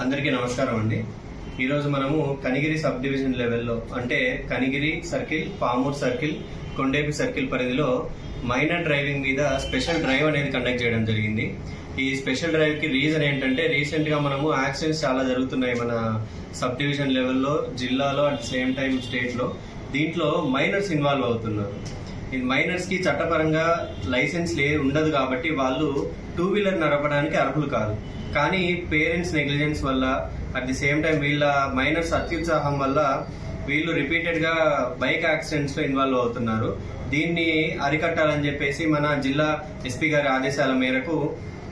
అందరికీ నమస్కారం అండి. ఈరోజు మనము కనిగిరి సబ్ డివిజన్ లెవెల్లో అంటే Kanigiri circle, Pamur circle, Kondepi circle పరిధిలో మైనర్ డ్రైవింగ్ మీద స్పెషల్ డ్రైవ్ అనేది కండక్ట్ చేయడం జరిగింది. ఈ స్పెషల్ డ్రైవ్ కి రీజన్ ఏంటంటే రీసెంట్ గా మనము యాక్సిడెంట్స్ చాలా జరుగుతున్నాయి మన సబ్ డివిజన్ లెవెల్లో, జిల్లాలో, at the same time state లో. దీంట్లో మైనర్స్ ఇన్వాల్వ్ అవుతున్నారు. ఈ మైనర్స్ కి చట్టపరంగా లైసెన్స్ ఉండదు కాబట్టి వాళ్ళు 2 వీలర్ నడపడానికి అర్హులు కాదు. కానీ పేరెంట్స్ నెగ్లిజెన్స్ వల్ల, అట్ ది సేమ్ టైం వీళ్ళ మైనర్స్ అత్యుత్సాహం వల్ల వీళ్ళు రిపీటెడ్ గా బైక్ యాక్సిడెంట్స్ లో ఇన్వాల్వ్ అవుతున్నారు. దీన్ని అరికట్టాలని చెప్పేసి మన జిల్లా ఎస్పీ గారి ఆదేశాల మేరకు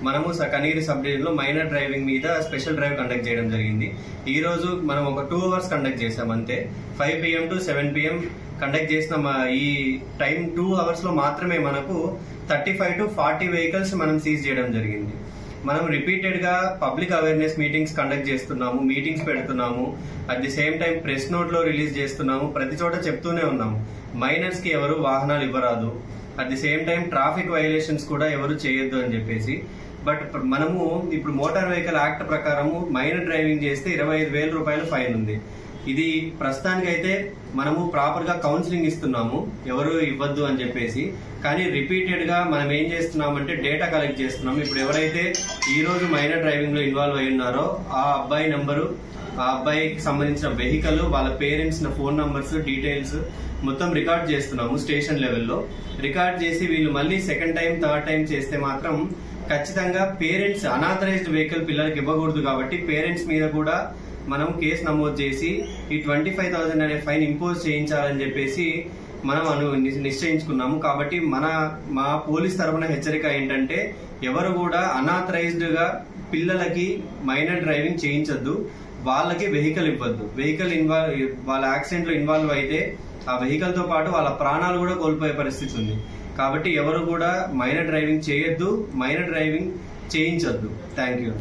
మనము కనిగిరి సబ్ డివిజన్ లో మైనర్ డ్రైవింగ్ మీద స్పెషల్ డ్రైవ్ కండక్ట్ చేయడం జరిగింది. ఈ రోజు మనం ఒక 2 అవర్స్ కండక్ట్ చేసాం అంతే. 5 PM to 7 PM కండక్ట్ చేసిన ఈ టైం 2 అవర్స్ లో మాత్రమే మనకు 35 to 40 వెహికల్స్ మనం సీజ్ చేయడం జరిగింది. మనం రిపీటెడ్ గా పబ్లిక్ అవేర్నెస్ మీటింగ్స్ కండక్ట్ చేస్తున్నాము, మీటింగ్స్ పెడుతున్నాము, at the same time press note లో రిలీజ్ చేస్తున్నాము. ప్రతి చోట చెప్తూనే ఉన్నాము మైనర్స్ కి ఎవరు వాహనాలు ఇవ్వరాదు, at the same time traffic violations కూడా ఎవరు చేయొద్దు అని చెప్పేసి. బట్ మనము ఇప్పుడు మోటార్ వెహికల్ యాక్ట్ ప్రకారము మైనర్ డ్రైవింగ్ చేస్తే 25,000 రూపాయలు ఫైన్ ఉంది. ఇది ప్రస్తుతానికైతే మనము ప్రాపర్ గా కౌన్సిలింగ్ ఇస్తున్నాము, ఎవరు ఇవ్వద్దు అని చెప్పేసి. కానీ రిపీటెడ్ గా మనం ఏం చేస్తున్నామంటే డేటా కలెక్ట్ చేస్తున్నాము. ఇప్పుడు ఎవరైతే ఈ రోజు మైనర్ డ్రైవింగ్ లో ఇన్వాల్వ్ అయి ఉన్నారో ఆ అబ్బాయి నంబరు, ఆ అబ్బాయికి సంబంధించిన వెహికల్, వాళ్ళ పేరెంట్స్ ఫోన్ నంబర్స్, డీటెయిల్స్ మొత్తం రికార్డ్ చేస్తున్నాము. స్టేషన్ లెవెల్లో రికార్డ్ చేసి వీళ్ళు మళ్ళీ సెకండ్ టైం, థర్డ్ టైం చేస్తే మాత్రం ఖచ్చితంగా పేరెంట్స్ అనాథరైజ్డ్ వెహికల్ పిల్లలకి ఇవ్వకూడదు కాబట్టి పేరెంట్స్ మీద కూడా మనం కేసు నమోదు చేసి ఈ 25,000 అనే ఫైన్ ఇంపోజ్ చేయించాలని చెప్పేసి మనం నిశ్చయించుకున్నాము. కాబట్టి మా పోలీస్ తరఫున హెచ్చరిక ఏంటంటే ఎవరు కూడా అనాథరైజ్డ్ గా పిల్లలకి మైనర్ డ్రైవింగ్ చేయించొద్దు, వాళ్ళకి వెహికల్ ఇవ్వద్దు. వెహికల్ వాళ్ళ యాక్సిడెంట్ లో ఇన్వాల్వ్ అయితే ఆ వెహికల్ తో పాటు వాళ్ళ ప్రాణాలు కూడా కోల్పోయే పరిస్థితి ఉంది. కాబట్టి ఎవరు కూడా మైనర్ డ్రైవింగ్ చేయొద్దు, మైనర్ డ్రైవింగ్ చేయించొద్దు. Thank you.